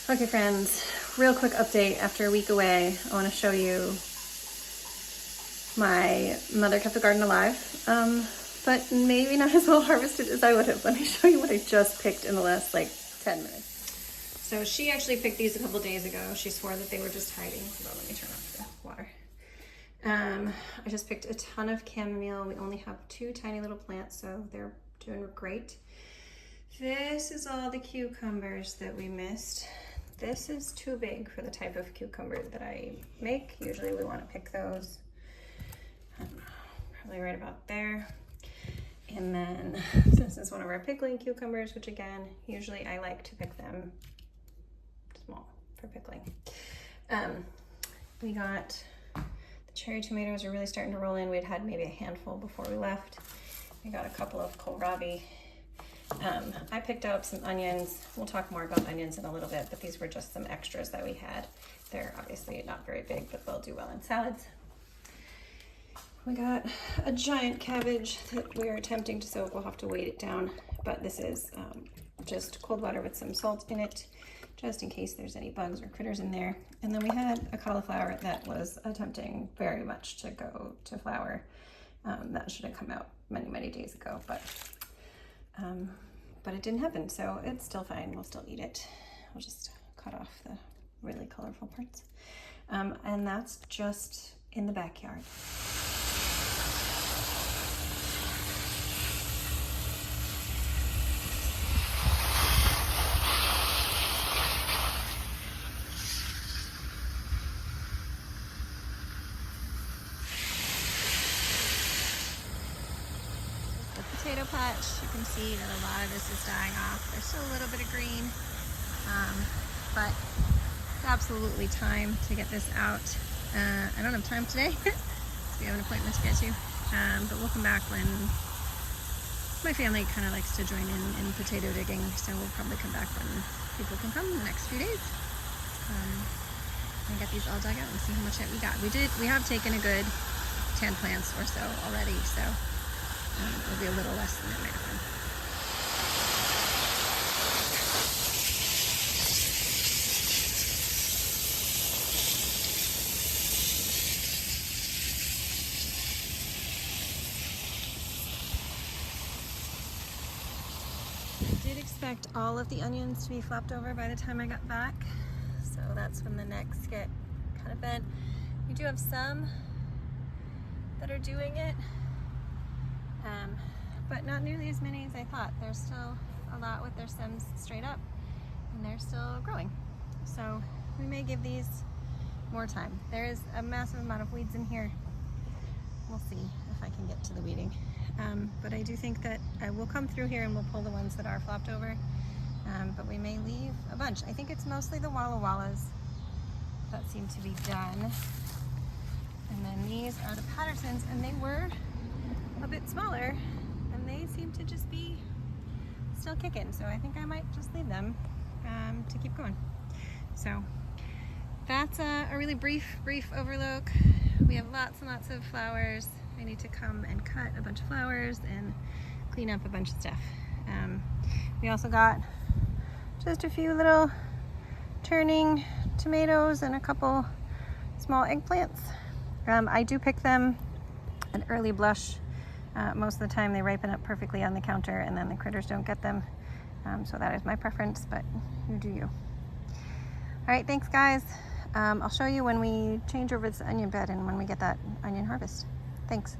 Okay friends, real quick update after a week away. I want to show you my mother kept the garden alive, but maybe not as well harvested as I would have. Let me show you what I just picked in the last like 10 minutes. So she actually picked these a couple days ago. She swore that they were just hiding. Hold on, let me turn off the water. I just picked a ton of chamomile. We only have 2 tiny little plants, so they're doing great. This is all the cucumbers that we missed. This is too big for the type of cucumber that I make. Usually we want to pick those probably right about there. And then this is one of our pickling cucumbers, which again, usually I like to pick them small for pickling. We got the cherry tomatoes are really starting to roll in. We'd had maybe a handful before we left. We got a couple of kohlrabi. I picked out some onions. We'll talk more about onions in a little bit, but these were just some extras that we had. They're obviously not very big, but they'll do well in salads. We got a giant cabbage that we're attempting to soak. We'll have to weight it down, but this is just cold water with some salt in it, just in case there's any bugs or critters in there. And then we had a cauliflower that was attempting very much to go to flower. That should have come out many, many days ago, but it didn't happen, so it's still fine. We'll still eat it. We'll just cut off the really colorful parts. And that's just in the backyard. Potato patch, you can see that a lot of this is dying off. There's still a little bit of green, but it's absolutely time to get this out. I don't have time today, so we have an appointment to get to, but we'll come back when my family kind of likes to join in potato digging, so we'll probably come back when people can come in the next few days and get these all dug out and see how much we got. We have taken a good 10 plants or so already, so it'll be a little less than it might have been. I did expect all of the onions to be flopped over by the time I got back, so that's when the necks get kind of bent. We do have some that are doing it, but not nearly as many as I thought. There's still a lot with their stems straight up, and they're still growing. So we may give these more time. There is a massive amount of weeds in here. We'll see if I can get to the weeding. But I do think that I will come through here and we'll pull the ones that are flopped over, but we may leave a bunch. I think it's mostly the Walla Wallas that seem to be done. And then these are the Pattersons, and they were a bit smaller, and they seem to just be still kicking. So I think I might just leave them to keep going. So that's a really brief overlook. We have lots and lots of flowers. I need to come and cut a bunch of flowers and clean up a bunch of stuff. We also got just a few little turning tomatoes and a couple small eggplants. I do pick them an early blush. Most of the time they ripen up perfectly on the counter and then the critters don't get them. So that is my preference, but you do you. All right, thanks guys. I'll show you when we change over this onion bed and when we get that onion harvest. Thanks.